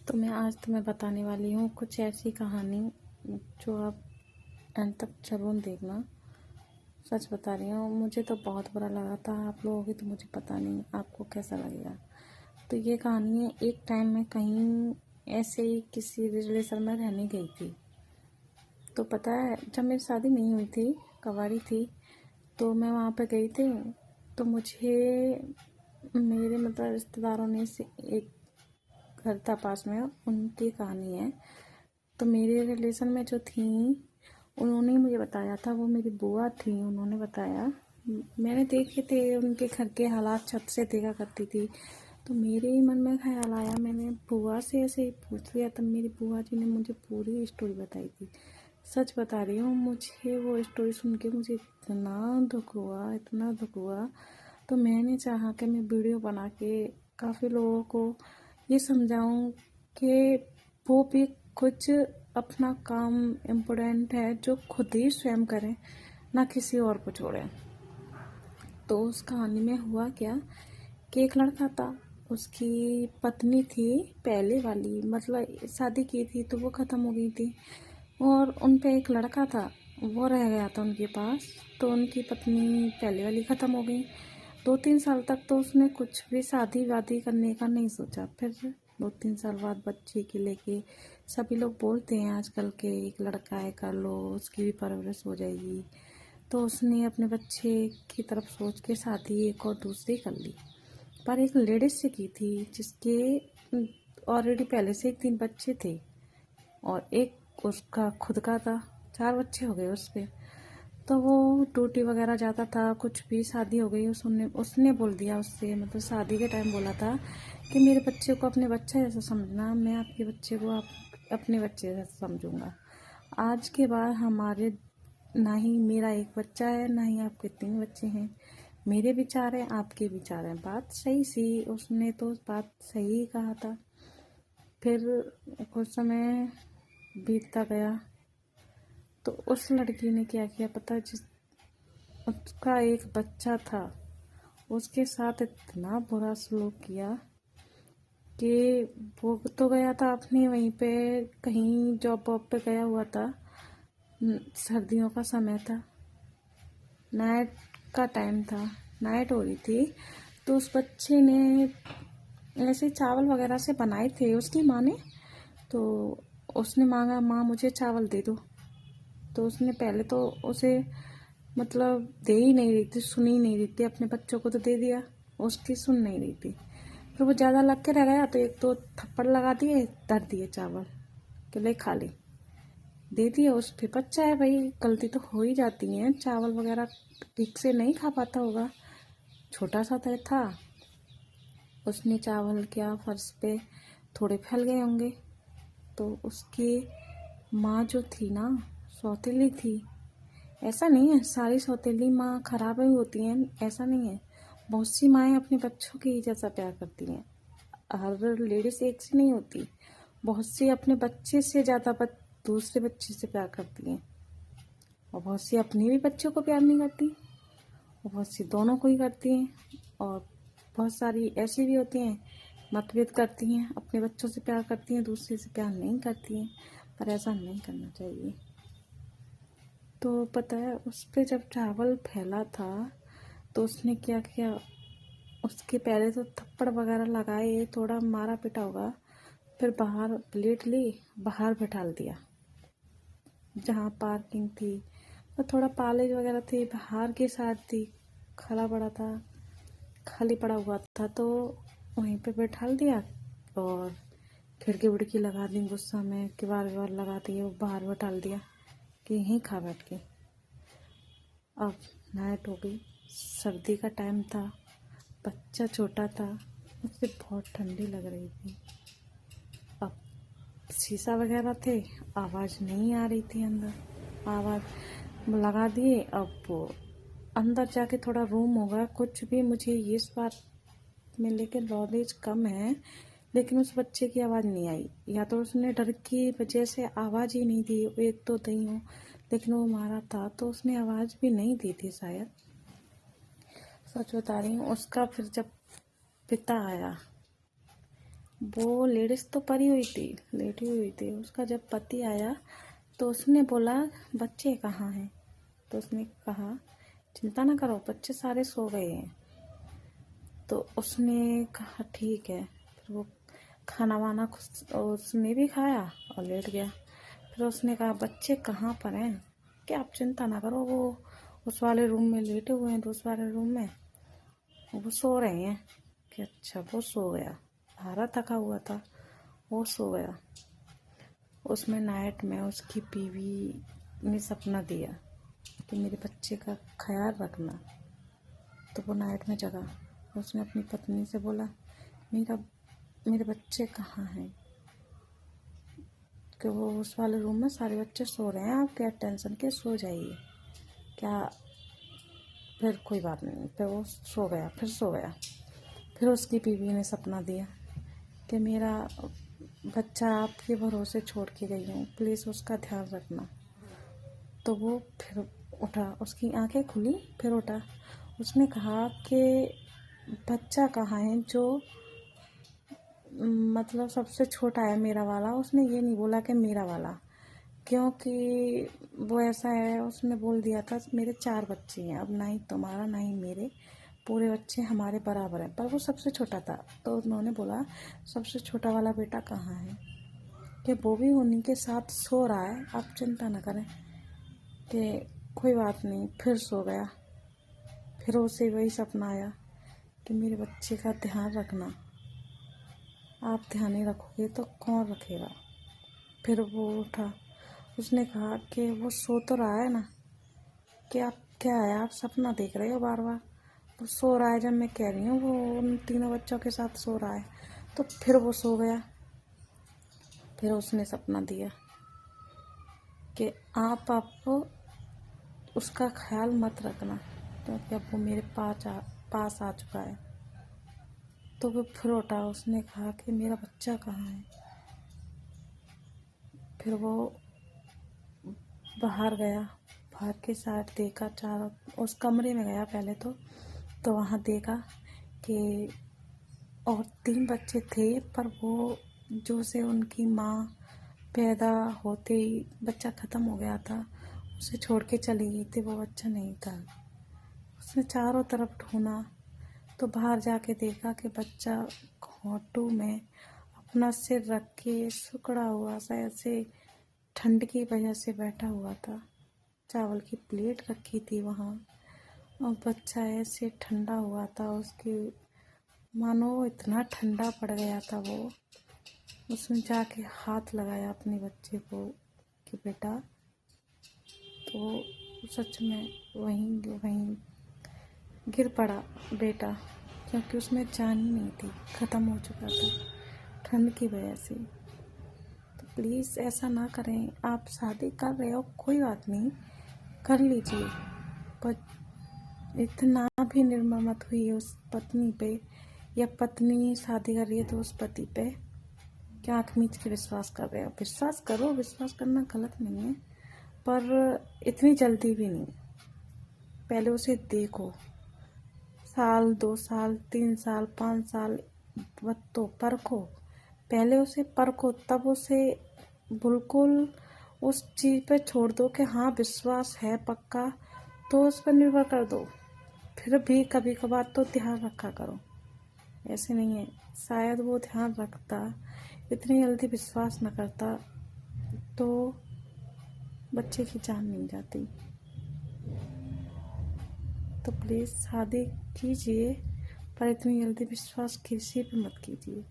तो मैं आज तुम्हें बताने वाली हूँ कुछ ऐसी कहानी जो आप एंड तक जरूर देखना। सच बता रही हूँ, मुझे तो बहुत बुरा लगा था। आप लोगों की तो मुझे पता नहीं आपको कैसा लगेगा। तो ये कहानी है, एक टाइम में कहीं ऐसे ही किसी रिलेशन में रहने गई थी। तो पता है, जब मेरी शादी नहीं हुई थी, कवारी थी, तो मैं वहाँ पे गई थी। तो मुझे मेरे रिश्तेदारों ने से एक घर था पास में, उनकी कहानी है। तो मेरे रिलेशन में जो थी, उन्होंने मुझे बताया था, वो मेरी बुआ थी, उन्होंने बताया। मैंने देखे थे उनके घर के हालात, छत से देखा करती थी। तो मेरे ही मन में ख्याल आया, मैंने बुआ से ऐसे ही पूछ लिया। तब मेरी बुआ जी ने मुझे पूरी स्टोरी बताई थी। सच बता रही हूँ, मुझे वो स्टोरी सुन के मुझे इतना दुख हुआ, इतना दुख हुआ। तो मैंने चाहा कि मैं वीडियो बना के काफ़ी लोगों को ये समझाऊं कि वो भी कुछ अपना काम इम्पोर्टेंट है जो खुद ही स्वयं करें, ना किसी और को छोड़ें। तो उस कहानी में हुआ क्या कि एक लड़का था, उसकी पत्नी थी पहले वाली, मतलब शादी की थी तो वो ख़त्म हो गई थी, और उन पे एक लड़का था, वो रह गया था उनके पास। तो उनकी पत्नी पहले वाली ख़त्म हो गई। 2-3 साल तक तो उसने कुछ भी शादी वादी करने का नहीं सोचा। फिर 2-3 साल बाद बच्चे के लेके सभी लोग बोलते हैं आजकल के, एक लड़का है कर लो, उसकी भी परवरिश हो जाएगी। तो उसने अपने बच्चे की तरफ सोच के शादी एक और दूसरी कर ली, पर एक लेडीज से की थी जिसके ऑलरेडी पहले से 3 बच्चे थे, और एक उसका खुद का था। 4 बच्चे हो गए उस पे। तो वो ड्यूटी वगैरह जाता था, कुछ भी शादी हो गई, उसने उसने बोल दिया उससे, मतलब शादी के टाइम बोला था कि मेरे बच्चे को अपने बच्चे जैसा समझना, मैं आपके बच्चे को आप अपने बच्चे जैसा समझूंगा। आज के बाद हमारे ना ही मेरा एक बच्चा है, ना ही आपके 3 बच्चे हैं। मेरे विचार हैं, आपके विचार हैं। बात सही सी, उसने तो बात सही कहा था। फिर कुछ समय बीतता गया, तो उस लड़की ने क्या किया पता है, जिस उसका एक बच्चा था, उसके साथ इतना बुरा सलूक किया कि वो तो गया था अपनी वहीं पे, कहीं जॉब वॉब पे गया हुआ था। सर्दियों का समय था, नाइट का टाइम था, नाइट हो रही थी। तो उस बच्चे ने ऐसे चावल वगैरह से बनाए थे उसकी माँ ने। तो उसने मांगा, माँ मुझे चावल दे दो। तो उसने पहले तो उसे मतलब दे ही नहीं रही थी, सुन ही नहीं रही थी, अपने बच्चों को तो दे दिया, उसकी सुन नहीं रही थी। फिर वो ज़्यादा लग के रह गया, तो एक दो थप्पड़ लगा दिए, धर दिए चावल कि ले खा ले, दे दिए। उस पे बच्चा है भाई, गलती तो हो ही जाती है, चावल वगैरह ठीक से नहीं खा पाता होगा, छोटा सा था। उसने चावल क्या फर्श पे थोड़े फैल गए होंगे। तो उसकी माँ जो थी ना, सौतेली थी। ऐसा नहीं है सारी सौतेली माँ खराब ही होती हैं, ऐसा नहीं है। बहुत सी माएँ अपने बच्चों के ही जैसा प्यार करती हैं। हर लेडीज एक सी नहीं होती। बहुत सी अपने बच्चे से ज़्यादा दूसरे बच्चे से प्यार करती हैं, और बहुत सी अपने भी बच्चों को प्यार नहीं करती, और बहुत सी दोनों को ही करती हैं। और बहुत सारी ऐसी भी होती हैं, मतभेद करती हैं, अपने बच्चों से प्यार करती हैं, दूसरे से प्यार नहीं करती हैं। पर ऐसा नहीं करना चाहिए। तो पता है, उस पे जब चावल फैला था, तो उसने क्या किया, उसके पहले तो थप्पड़ वगैरह लगाए, थोड़ा मारा पिटा होगा। फिर बाहर प्लेट ली, बाहर बैठा दिया जहाँ पार्किंग थी। तो थोड़ा पालेज वगैरह थी, बाहर की साइड थी, खला पड़ा था, खाली पड़ा हुआ था, तो वहीं पे बैठा दिया। और खिड़की उड़की लगा दी, गुस्सा में किवाड़ विवाड़ लगा दिए, वो बाहर बैठा दिया कि यहीं खा बैठ के। अब नाइट हो गई, सर्दी का टाइम था, बच्चा छोटा था, मुझसे बहुत ठंडी लग रही थी। अब शीशा वगैरह थे, आवाज़ नहीं आ रही थी अंदर, आवाज़ लगा दिए। अब वो अंदर जाके थोड़ा रूम होगा कुछ भी, मुझे इस बात में लेके नॉलेज कम है, लेकिन उस बच्चे की आवाज़ नहीं आई, या तो उसने डर की वजह से आवाज़ ही नहीं दी, एक तो दई हूँ, लेकिन वो मारा था तो उसने आवाज़ भी नहीं दी थी शायद। सच बता रही हूँ। उसका फिर जब पिता आया, वो लेडीज़ तो पड़ी हुई थी, लेटी हुई थी। उसका जब पति आया तो उसने बोला बच्चे कहाँ हैं, तो उसने कहा चिंता ना करो, बच्चे सारे सो गए हैं। तो उसने कहा ठीक है। फिर वो खाना वाना उसने भी खाया और लेट गया। फिर उसने कहा बच्चे कहाँ पर हैं, कि आप चिंता ना करो, वो उस वाले रूम में लेटे हुए हैं, दूसरे वाले रूम में वो सो रहे हैं। कि अच्छा, वो सो गया, भारा थका हुआ था, वो सो गया। उसमें नाइट में उसकी बीवी ने सपना दिया कि मेरे बच्चे का ख्याल रखना। तो वो नाइट में जगा। उसने अपनी पत्नी से बोला मेरे बच्चे कहाँ हैं, कि वो उस वाले रूम में सारे बच्चे सो रहे हैं, आप क्या टेंशन के, सो जाइए क्या। फिर कोई बात नहीं, फिर वो सो गया, फिर सो गया। फिर उसकी बीवी ने सपना दिया कि मेरा बच्चा आपके भरोसे छोड़ के गई हूँ, प्लीज़ उसका ध्यान रखना। तो वो फिर उठा, उसकी आंखें खुली, फिर उठा। उसने कहा कि बच्चा कहाँ है जो मतलब सबसे छोटा है, मेरा वाला। उसने ये नहीं बोला कि मेरा वाला, क्योंकि वो ऐसा है, उसने बोल दिया था मेरे 4 बच्चे हैं, अब ना ही तुम्हारा ना ही मेरे, पूरे बच्चे हमारे बराबर हैं। पर वो सबसे छोटा था, तो उन्होंने बोला सबसे छोटा वाला बेटा कहाँ है, कि वो भी उन्हीं के साथ सो रहा है, आप चिंता न करें, कि कोई बात नहीं। फिर सो गया। फिर उसे वही सपना आया कि मेरे बच्चे का ध्यान रखना, आप ध्यान नहीं रखोगे तो कौन रखेगा। फिर वो उठा। उसने कहा कि वो सो तो रहा है ना, कि आप क्या है, आप सपना देख रहे हो बार बार, वो सो रहा है, जब मैं कह रही हूँ वो उन तीनों बच्चों के साथ सो रहा है। तो फिर वो सो गया। फिर उसने सपना दिया कि आप उसका ख्याल मत रखना, क्योंकि अब वो मेरे पास आ चुका है। तो वो फिर उठा। उसने कहा कि मेरा बच्चा कहाँ है। फिर वो बाहर गया, बाहर के साइड देखा, चारों उस कमरे में गया पहले तो वहाँ देखा कि और 3 बच्चे थे, पर वो जो से उनकी माँ पैदा होते ही बच्चा ख़त्म हो गया था, उसे छोड़ के चली गई थी, वो बच्चा नहीं था। उसने चारों तरफ ढूंढा, तो बाहर जाके देखा कि बच्चा घोंटू में अपना सिर रख के सिकुड़ा हुआ सा ऐसे ठंड की वजह से बैठा हुआ था। चावल की प्लेट रखी थी वहाँ, और बच्चा ऐसे ठंडा हुआ था, उसकी मानो इतना ठंडा पड़ गया था वो। उसने जाके हाथ लगाया अपने बच्चे को कि बेटा, तो सच में वहीं गिर पड़ा बेटा, क्योंकि उसमें जान ही नहीं थी, ख़त्म हो चुका था ठंड की वजह से। तो प्लीज़ ऐसा ना करें। आप शादी कर रहे हो, कोई बात नहीं, कर लीजिए, पर इतना भी निर्मम मत हुई उस पत्नी पे, या पत्नी शादी कर रही है तो उस पति पे क्या आँख मीच के विश्वास कर रहे हो। विश्वास करो, विश्वास करना गलत नहीं है, पर इतनी जल्दी भी नहीं। पहले उसे देखो, साल 2 साल 3 साल 5 साल तो परखो, पहले उसे परखो, तब उसे बिल्कुल उस चीज़ पे छोड़ दो कि हाँ विश्वास है पक्का, तो उस पर निर्भर कर दो। फिर भी कभी कभार तो ध्यान रखा करो, ऐसे नहीं है। शायद वो ध्यान रखता, इतनी जल्दी विश्वास न करता, तो बच्चे की जान नहीं जाती। तो प्लीज़ शादी कीजिए, पर इतनी जल्दी विश्वास किसी पे मत कीजिए।